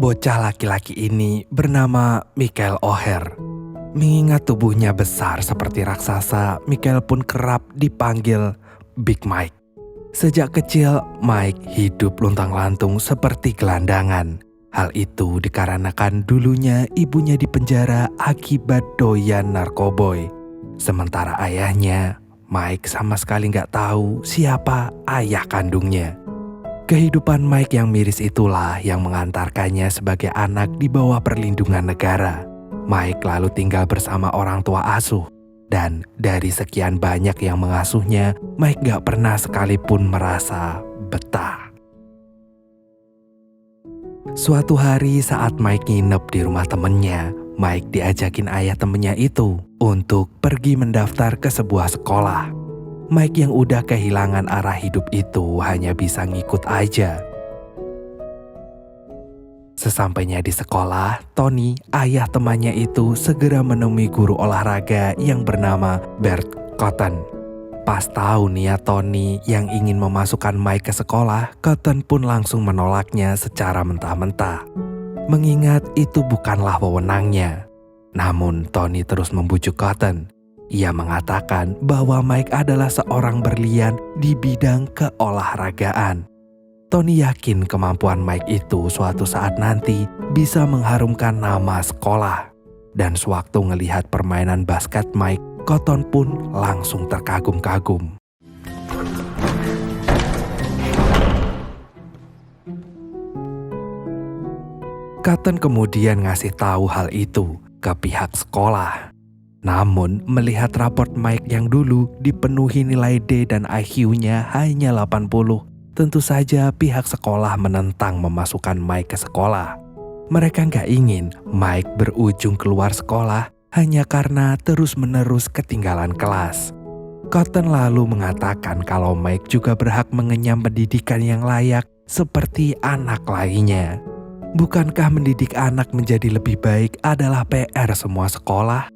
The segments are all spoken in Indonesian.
Bocah laki-laki ini bernama Michael O'Hare. Mengingat tubuhnya besar seperti raksasa, Michael pun kerap dipanggil Big Mike. Sejak kecil, Mike hidup luntang-lantung seperti gelandangan. Hal itu dikarenakan dulunya ibunya dipenjara akibat doyan narkoboy. Sementara ayahnya, Mike sama sekali nggak tahu siapa ayah kandungnya. Kehidupan Mike yang miris itulah yang mengantarkannya sebagai anak di bawah perlindungan negara. Mike lalu tinggal bersama orang tua asuh. Dan dari sekian banyak yang mengasuhnya, Mike gak pernah sekalipun merasa betah. Suatu hari saat Mike nginep di rumah temennya, Mike diajakin ayah temennya itu untuk pergi mendaftar ke sebuah sekolah. Mike yang udah kehilangan arah hidup itu hanya bisa ngikut aja. Sesampainya di sekolah, Tony, ayah temannya itu segera menemui guru olahraga yang bernama Bert Cotton. Pas tahu niat Tony yang ingin memasukkan Mike ke sekolah, Cotton pun langsung menolaknya secara mentah-mentah. Mengingat itu bukanlah wewenangnya. Namun Tony terus membujuk Cotton. Ia mengatakan bahwa Mike adalah seorang berlian di bidang keolahragaan. Tony yakin kemampuan Mike itu suatu saat nanti bisa mengharumkan nama sekolah. Dan sewaktu ngelihat permainan basket Mike, Cotton pun langsung terkagum-kagum. Cotton kemudian ngasih tahu hal itu ke pihak sekolah. Namun, melihat raport Mike yang dulu dipenuhi nilai D dan IQ-nya hanya 80, tentu saja pihak sekolah menentang memasukkan Mike ke sekolah. Mereka nggak ingin Mike berujung keluar sekolah hanya karena terus-menerus ketinggalan kelas. Cotton lalu mengatakan kalau Mike juga berhak mengenyam pendidikan yang layak seperti anak lainnya. Bukankah mendidik anak menjadi lebih baik adalah PR semua sekolah?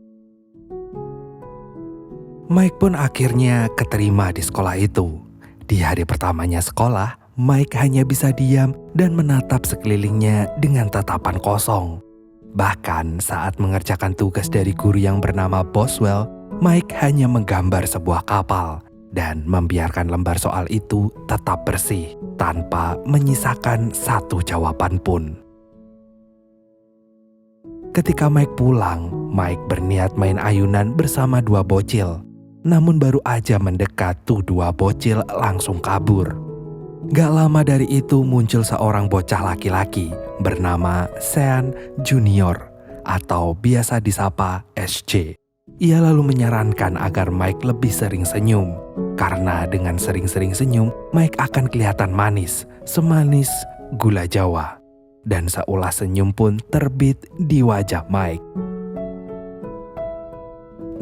Mike pun akhirnya keterima di sekolah itu. Di hari pertamanya sekolah, Mike hanya bisa diam dan menatap sekelilingnya dengan tatapan kosong. Bahkan saat mengerjakan tugas dari guru yang bernama Boswell, Mike hanya menggambar sebuah kapal dan membiarkan lembar soal itu tetap bersih tanpa menyisakan satu jawaban pun. Ketika Mike pulang, Mike berniat main ayunan bersama dua bocil. Namun baru aja mendekat tuh dua bocil langsung kabur. Gak lama dari itu muncul seorang bocah laki-laki bernama Sean Junior atau biasa disapa SJ. Ia lalu menyarankan agar Mike lebih sering senyum. Karena dengan sering-sering senyum, Mike akan kelihatan manis, semanis gula Jawa. Dan seulas senyum pun terbit di wajah Mike.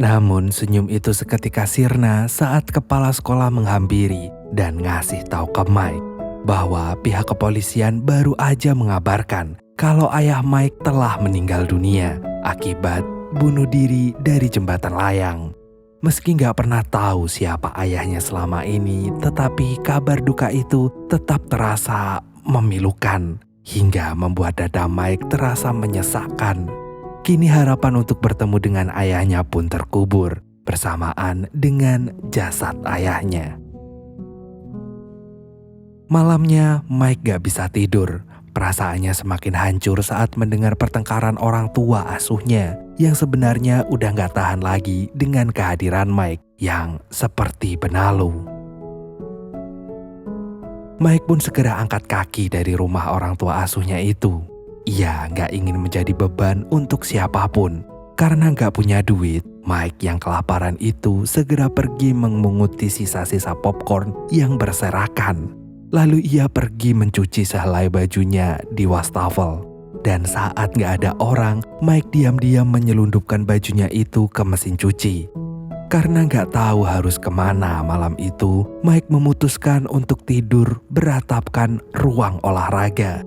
Namun senyum itu seketika sirna saat kepala sekolah menghampiri dan ngasih tahu ke Mike bahwa pihak kepolisian baru aja mengabarkan kalau ayah Mike telah meninggal dunia akibat bunuh diri dari jembatan layang. Meski gak pernah tahu siapa ayahnya selama ini, tetapi kabar duka itu tetap terasa memilukan hingga membuat dada Mike terasa menyesakkan. Kini harapan untuk bertemu dengan ayahnya pun terkubur bersamaan dengan jasad ayahnya. Malamnya Mike gak bisa tidur. Perasaannya semakin hancur saat mendengar pertengkaran orang tua asuhnya yang sebenarnya udah gak tahan lagi dengan kehadiran Mike yang seperti benalu. Mike pun segera angkat kaki dari rumah orang tua asuhnya itu. Ia gak ingin menjadi beban untuk siapapun. Karena gak punya duit, Mike yang kelaparan itu segera pergi memunguti sisa-sisa popcorn yang berserakan. Lalu ia pergi mencuci sehelai bajunya di wastafel. Dan saat gak ada orang, Mike diam-diam menyelundupkan bajunya itu ke mesin cuci. Karena gak tahu harus kemana malam itu, Mike memutuskan untuk tidur beratapkan ruang olahraga.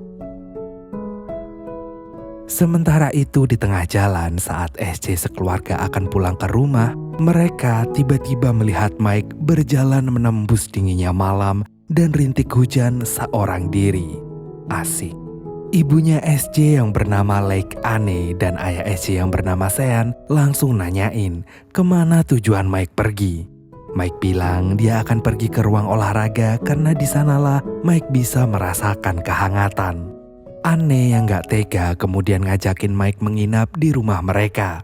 Sementara itu di tengah jalan saat SJ sekeluarga akan pulang ke rumah, mereka tiba-tiba melihat Mike berjalan menembus dinginnya malam dan rintik hujan seorang diri. Asik. Ibunya SJ yang bernama Lake Anne dan ayah SJ yang bernama Sean langsung nanyain kemana tujuan Mike pergi. Mike bilang dia akan pergi ke ruang olahraga karena di sanalah Mike bisa merasakan kehangatan. Anne yang gak tega kemudian ngajakin Mike menginap di rumah mereka.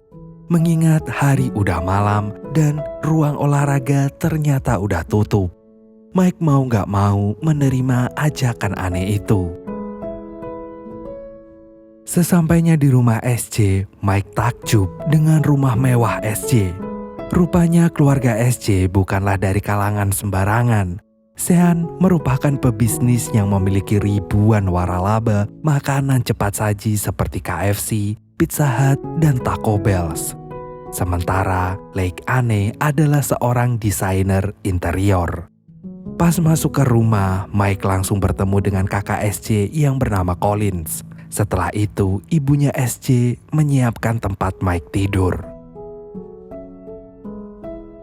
Mengingat hari udah malam dan ruang olahraga ternyata udah tutup. Mike mau gak mau menerima ajakan Anne itu. Sesampainya di rumah SJ, Mike takjub dengan rumah mewah SJ. Rupanya keluarga SJ bukanlah dari kalangan sembarangan. Sean merupakan pebisnis yang memiliki ribuan waralaba makanan cepat saji seperti KFC, Pizza Hut, dan Taco Bell. Sementara Lake Anne adalah seorang desainer interior. Pas masuk ke rumah, Mike langsung bertemu dengan kakak SJ yang bernama Collins. Setelah itu, ibunya SJ menyiapkan tempat Mike tidur.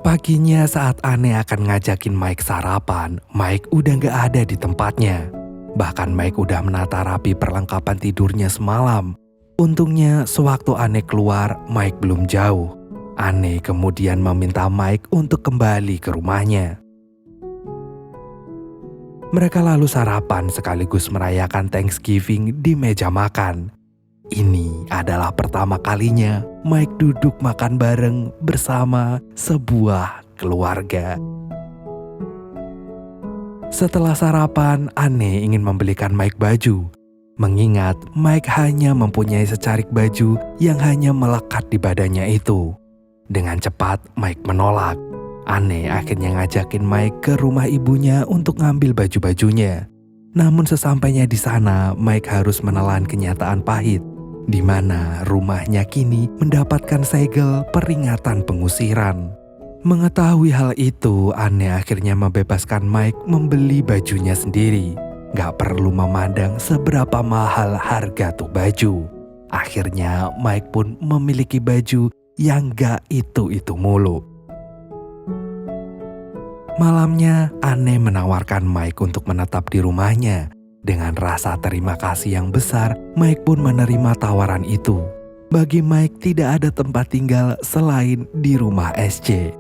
Paginya saat Anne akan ngajakin Mike sarapan, Mike udah gak ada di tempatnya. Bahkan Mike udah menata rapi perlengkapan tidurnya semalam. Untungnya sewaktu Anne keluar, Mike belum jauh. Anne kemudian meminta Mike untuk kembali ke rumahnya. Mereka lalu sarapan sekaligus merayakan Thanksgiving di meja makan. Ini adalah pertama kalinya Mike duduk makan bareng bersama sebuah keluarga. Setelah sarapan, Anne ingin membelikan Mike baju. Mengingat Mike hanya mempunyai secarik baju yang hanya melekat di badannya itu. Dengan cepat Mike menolak. Anne akhirnya ngajakin Mike ke rumah ibunya untuk ngambil baju-bajunya. Namun sesampainya di sana, Mike harus menelan kenyataan pahit, di mana rumahnya kini mendapatkan segel peringatan pengusiran. Mengetahui hal itu, Anne akhirnya membebaskan Mike membeli bajunya sendiri. Gak perlu memandang seberapa mahal harga tuh baju. Akhirnya Mike pun memiliki baju yang gak itu-itu mulu. Malamnya, Anne menawarkan Mike untuk menetap di rumahnya. Dengan rasa terima kasih yang besar, Mike pun menerima tawaran itu. Bagi Mike tidak ada tempat tinggal selain di rumah SJ.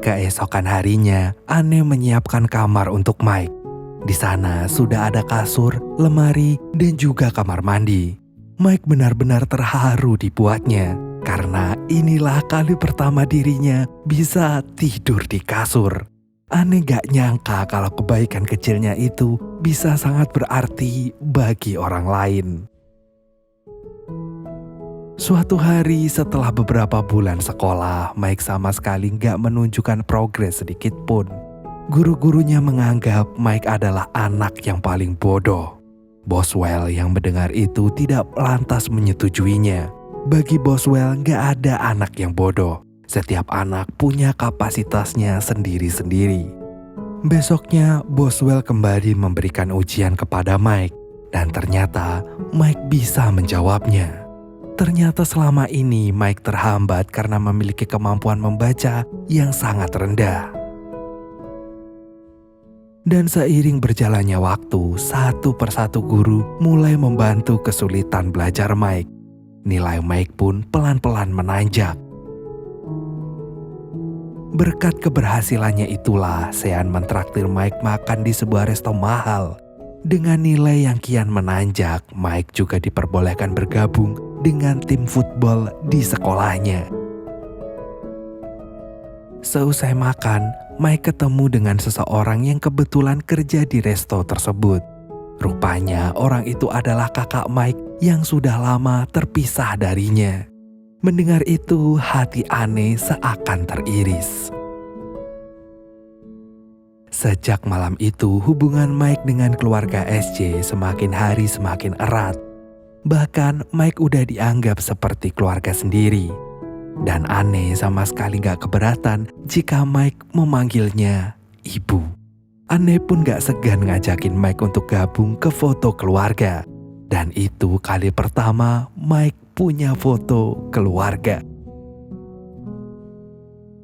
Keesokan harinya, Anne menyiapkan kamar untuk Mike. Di sana sudah ada kasur, lemari, dan juga kamar mandi. Mike benar-benar terharu dibuatnya. Karena inilah kali pertama dirinya bisa tidur di kasur. Anne gak nyangka kalau kebaikan kecilnya itu bisa sangat berarti bagi orang lain. Suatu hari setelah beberapa bulan sekolah, Mike sama sekali gak menunjukkan progres sedikit pun. Guru-gurunya menganggap Mike adalah anak yang paling bodoh. Boswell yang mendengar itu tidak lantas menyetujuinya. Bagi Boswell gak ada anak yang bodoh. Setiap anak punya kapasitasnya sendiri-sendiri. Besoknya Boswell kembali memberikan ujian kepada Mike. Dan ternyata Mike bisa menjawabnya. Ternyata selama ini Mike terhambat karena memiliki kemampuan membaca yang sangat rendah. Dan seiring berjalannya waktu, satu persatu guru mulai membantu kesulitan belajar Mike. Nilai Mike pun pelan-pelan menanjak. Berkat keberhasilannya itulah Sean mentraktir Mike makan di sebuah resto mahal. Dengan nilai yang kian menanjak, Mike juga diperbolehkan bergabung dengan tim football di sekolahnya. Seusai makan, Mike ketemu dengan seseorang yang kebetulan kerja di resto tersebut. Rupanya orang itu adalah kakak Mike yang sudah lama terpisah darinya. Mendengar itu, hati Anne seakan teriris. Sejak malam itu, hubungan Mike dengan keluarga SJ semakin hari semakin erat. Bahkan Mike udah dianggap seperti keluarga sendiri. Dan Anne sama sekali gak keberatan jika Mike memanggilnya ibu. Anne pun gak segan ngajakin Mike untuk gabung ke foto keluarga. Dan itu kali pertama Mike punya foto keluarga.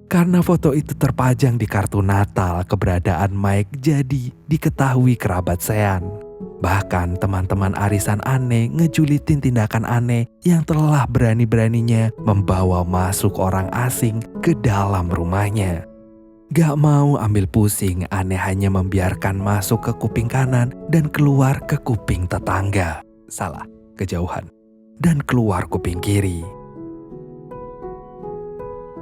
Karena foto itu terpajang di kartu Natal, keberadaan Mike jadi diketahui kerabat Sean. Bahkan teman-teman arisan Anne ngejulitin tindakan Anne yang telah berani-beraninya membawa masuk orang asing ke dalam rumahnya. Gak mau ambil pusing, Anne hanya membiarkan masuk ke kuping kanan dan keluar ke kuping tetangga. Salah, kejauhan. Dan keluar kuping kiri.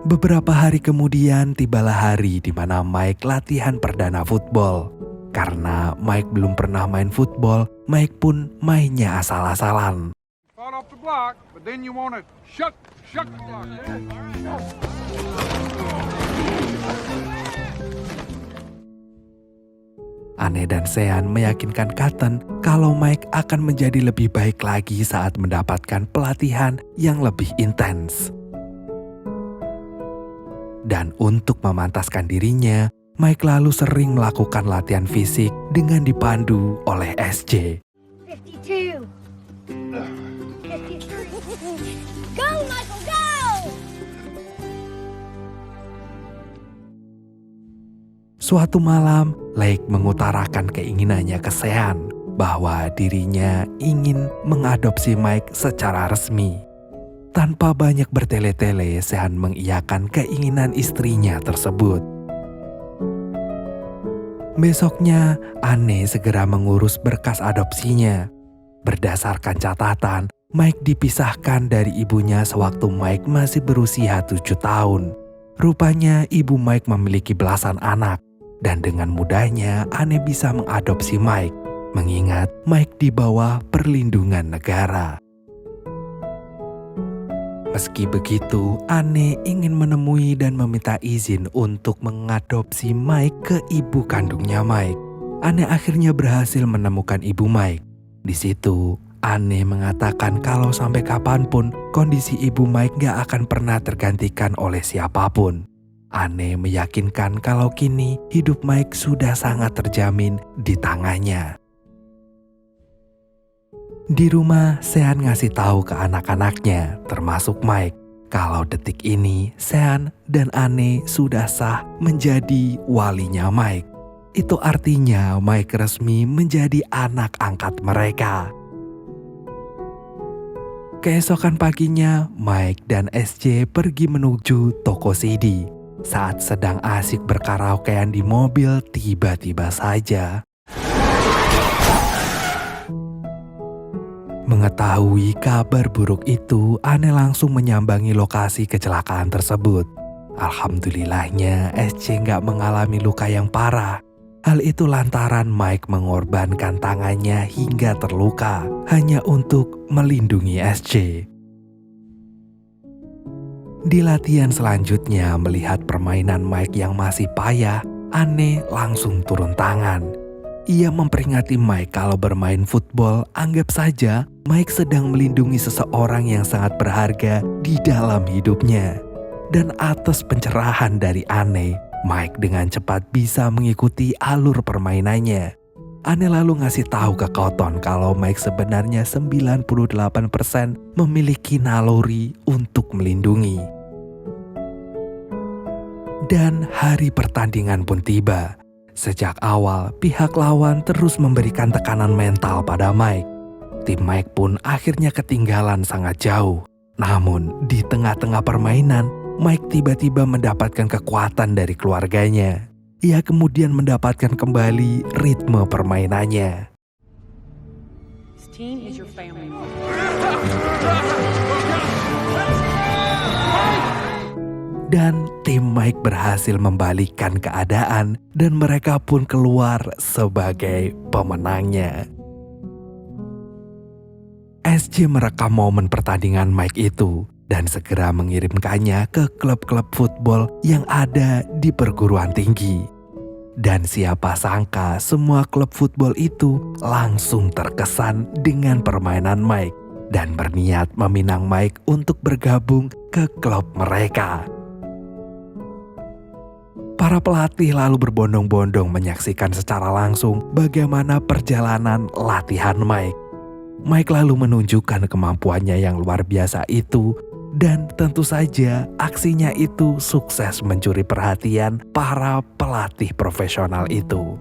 Beberapa hari kemudian tibalah hari di mana Mike latihan perdana football. Karena Mike belum pernah main football, Mike pun mainnya asal-asalan. Start off the block, but then you want to shuck the block. Anne dan Sean meyakinkan Cotton kalau Mike akan menjadi lebih baik lagi saat mendapatkan pelatihan yang lebih intens. Dan untuk memantaskan dirinya, Mike lalu sering melakukan latihan fisik dengan dipandu oleh SJ. 52. 53. Go, Michael, go! Suatu malam, Lake mengutarakan keinginannya ke Sean bahwa dirinya ingin mengadopsi Mike secara resmi. Tanpa banyak bertele-tele, Sean mengiyakan keinginan istrinya tersebut. Besoknya, Anne segera mengurus berkas adopsinya. Berdasarkan catatan, Mike dipisahkan dari ibunya sewaktu Mike masih berusia 7 tahun. Rupanya ibu Mike memiliki belasan anak, dan dengan mudahnya Anne bisa mengadopsi Mike, mengingat Mike di bawah perlindungan negara. Meski begitu, Anne ingin menemui dan meminta izin untuk mengadopsi Mike ke ibu kandungnya Mike. Anne akhirnya berhasil menemukan ibu Mike. Di situ, Anne mengatakan kalau sampai kapanpun kondisi ibu Mike gak akan pernah tergantikan oleh siapapun. Anne meyakinkan kalau kini hidup Mike sudah sangat terjamin di tangannya. Di rumah, Sean ngasih tahu ke anak-anaknya, termasuk Mike, kalau detik ini Sean dan Anne sudah sah menjadi walinya Mike. Itu artinya Mike resmi menjadi anak angkat mereka. Keesokan paginya, Mike dan SJ pergi menuju toko CD. Saat sedang asik berkaraokean di mobil, tiba-tiba saja mengetahui kabar buruk itu, Anne langsung menyambangi lokasi kecelakaan tersebut. Alhamdulillahnya, SJ nggak mengalami luka yang parah. Hal itu lantaran Mike mengorbankan tangannya hingga terluka, hanya untuk melindungi SJ. Di latihan selanjutnya, melihat permainan Mike yang masih payah, Anne langsung turun tangan. Ia memperingati Mike kalau bermain football, anggap saja Mike sedang melindungi seseorang yang sangat berharga di dalam hidupnya. Dan atas pencerahan dari Anne, Mike dengan cepat bisa mengikuti alur permainannya. Anne lalu ngasih tahu ke Cotton kalau Mike sebenarnya 98% memiliki naluri untuk melindungi. Dan hari pertandingan pun tiba. Sejak awal, pihak lawan terus memberikan tekanan mental pada Mike. Tim Mike pun akhirnya ketinggalan sangat jauh. Namun, di tengah-tengah permainan, Mike tiba-tiba mendapatkan kekuatan dari keluarganya. Ia kemudian mendapatkan kembali ritme permainannya. This team is your family. Dan tim Mike berhasil membalikkan keadaan dan mereka pun keluar sebagai pemenangnya. SJ merekam momen pertandingan Mike itu dan segera mengirimkannya ke klub-klub football yang ada di perguruan tinggi. Dan siapa sangka semua klub football itu langsung terkesan dengan permainan Mike dan berniat meminang Mike untuk bergabung ke klub mereka. Para pelatih lalu berbondong-bondong menyaksikan secara langsung bagaimana perjalanan latihan Mike. Mike lalu menunjukkan kemampuannya yang luar biasa itu dan tentu saja aksinya itu sukses mencuri perhatian para pelatih profesional itu.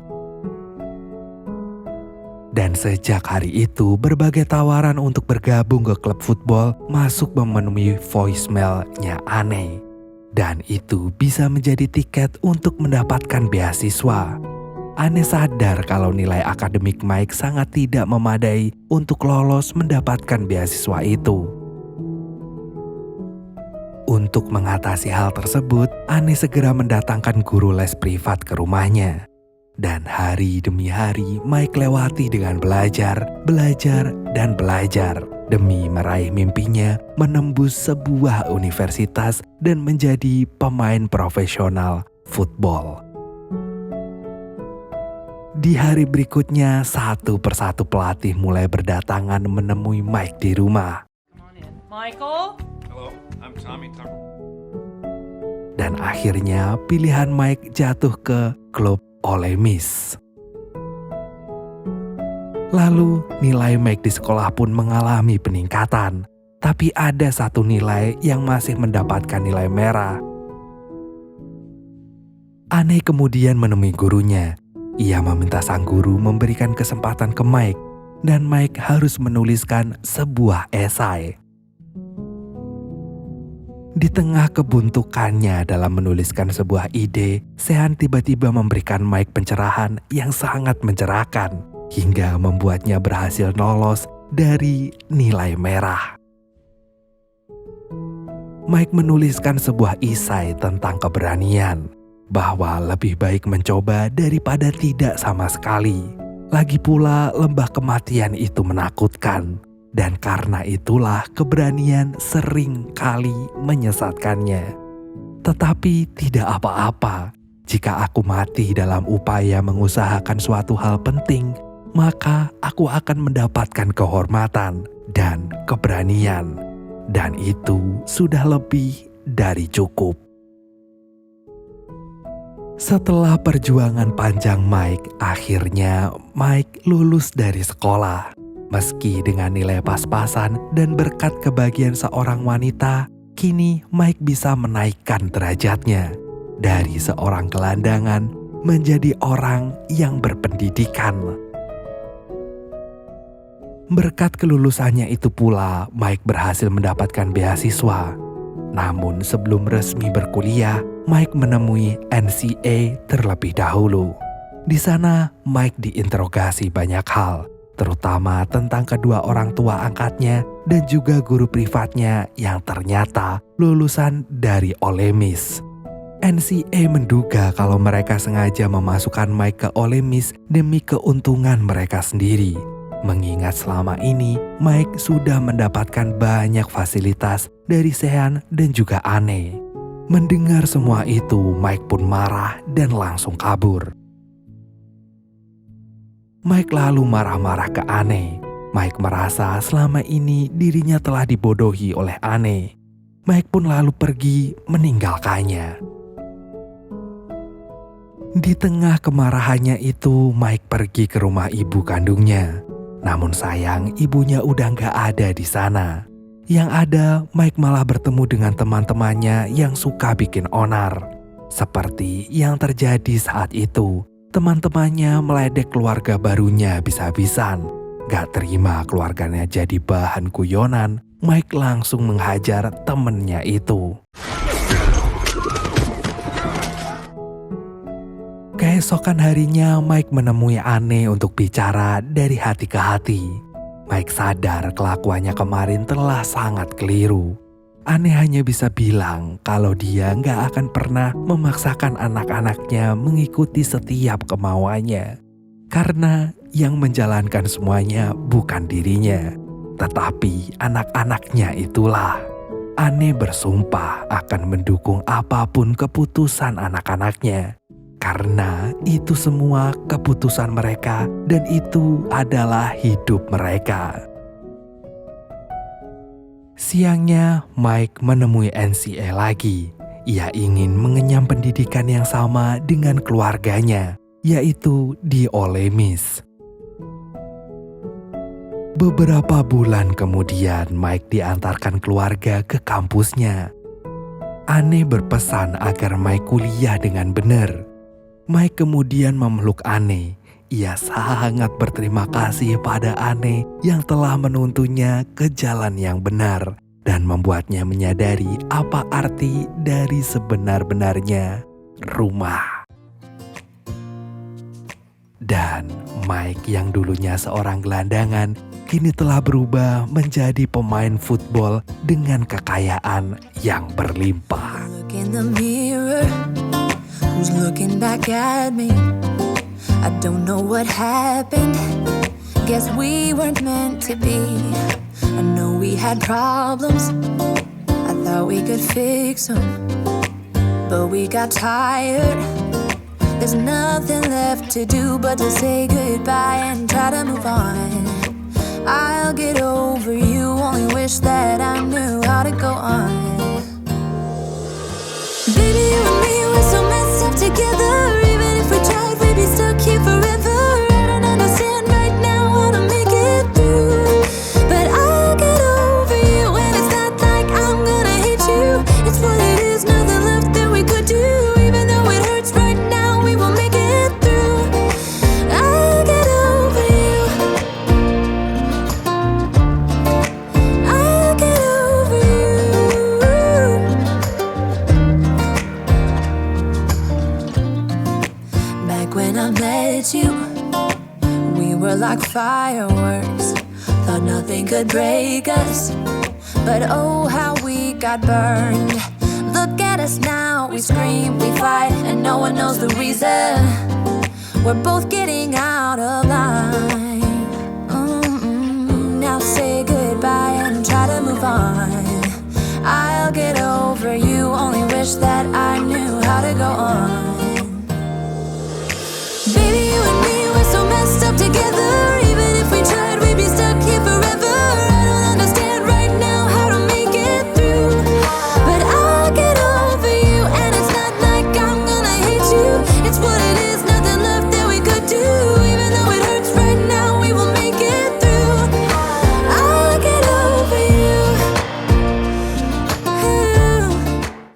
Dan sejak hari itu, berbagai tawaran untuk bergabung ke klub football masuk memenuhi voicemail-nya Anne. Dan itu bisa menjadi tiket untuk mendapatkan beasiswa. Anne sadar kalau nilai akademik Mike sangat tidak memadai untuk lolos mendapatkan beasiswa itu. Untuk mengatasi hal tersebut, Anne segera mendatangkan guru les privat ke rumahnya. Dan hari demi hari Mike lewati dengan belajar demi meraih mimpinya menembus sebuah universitas dan menjadi pemain profesional football. Di hari berikutnya, satu persatu pelatih mulai berdatangan menemui Mike di rumah. Come on in. Michael? Hello, I'm Tommy Tucker. Dan akhirnya pilihan Mike jatuh ke klub Ole Miss. Lalu nilai Mike di sekolah pun mengalami peningkatan. Tapi ada satu nilai yang masih mendapatkan nilai merah. Anne kemudian menemui gurunya. Ia meminta sang guru memberikan kesempatan ke Mike. Dan Mike harus menuliskan sebuah esai. Di tengah kebuntukannya dalam menuliskan sebuah ide, Sean tiba-tiba memberikan Mike pencerahan yang sangat mencerahkan hingga membuatnya berhasil lolos dari nilai merah. Mike menuliskan sebuah esai tentang keberanian, bahwa lebih baik mencoba daripada tidak sama sekali. Lagi pula lembah kematian itu menakutkan. Dan karena itulah keberanian sering kali menyesatkannya. Tetapi tidak apa-apa. Jika aku mati dalam upaya mengusahakan suatu hal penting, maka aku akan mendapatkan kehormatan dan keberanian. Dan itu sudah lebih dari cukup. Setelah perjuangan panjang Mike, akhirnya Mike lulus dari sekolah. Meski dengan nilai pas-pasan dan berkat kebahagiaan seorang wanita, kini Mike bisa menaikkan derajatnya dari seorang gelandangan menjadi orang yang berpendidikan. Berkat kelulusannya itu pula, Mike berhasil mendapatkan beasiswa. Namun sebelum resmi berkuliah, Mike menemui NCA terlebih dahulu. Di sana, Mike diinterogasi banyak hal, terutama tentang kedua orang tua angkatnya dan juga guru privatnya yang ternyata lulusan dari Ole Miss. NCA menduga kalau mereka sengaja memasukkan Mike ke Ole Miss demi keuntungan mereka sendiri. Mengingat selama ini Mike sudah mendapatkan banyak fasilitas dari Sean dan juga Anne. Mendengar semua itu, Mike pun marah dan langsung kabur. Mike lalu marah-marah ke Anne. Mike merasa selama ini dirinya telah dibodohi oleh Anne. Mike pun lalu pergi meninggalkannya. Di tengah kemarahannya itu, Mike pergi ke rumah ibu kandungnya. Namun sayang, ibunya udah gak ada di sana. Yang ada, Mike malah bertemu dengan teman-temannya yang suka bikin onar. Seperti yang terjadi saat itu. Teman-temannya meledek keluarga barunya habis-habisan. Gak terima keluarganya jadi bahan guyonan, Mike langsung menghajar temennya itu. Keesokan harinya, Mike menemui Anne untuk bicara dari hati ke hati. Mike sadar kelakuannya kemarin telah sangat keliru. Anne hanya bisa bilang kalau dia gak akan pernah memaksakan anak-anaknya mengikuti setiap kemauannya. Karena yang menjalankan semuanya bukan dirinya, tetapi anak-anaknya itulah. Anne bersumpah akan mendukung apapun keputusan anak-anaknya. Karena itu semua keputusan mereka dan itu adalah hidup mereka. Siangnya, Mike menemui NCA lagi. Ia ingin mengenyam pendidikan yang sama dengan keluarganya, yaitu di Ole Miss. Beberapa bulan kemudian, Mike diantarkan keluarga ke kampusnya. Anne berpesan agar Mike kuliah dengan benar. Mike kemudian memeluk Anne. ia sangat berterima kasih pada Anne yang telah menuntunnya ke jalan yang benar dan membuatnya menyadari apa arti dari sebenar-benarnya rumah. Dan Mike yang dulunya seorang gelandangan kini telah berubah menjadi pemain football dengan kekayaan yang berlimpah. Look in the mirror, who's looking back at me? I don't know what happened, guess we weren't meant to be. I know we had problems, I thought we could fix them, but we got tired. There's nothing left to do but to say goodbye and try to move on. I'll get over you, only wish that I knew how to go on. Baby, you and me, we're so messed up together. Even if we tried, we'd be stuck here forever. I don't understand right now how to make it through, but I'll get over you, and it's not like I'm gonna hate you. It's what it is, nothing left that we could do. Even though it hurts right now, we will make it through. I'll get over you. I'll get over you. Back when I met you, we were like fireworks. Thought nothing could break us, but oh how we got burned. Look at us now, we scream, we fight, and no one knows the reason. We're both getting out of line. Now say goodbye and try to move on. I'll get over you, only wish that I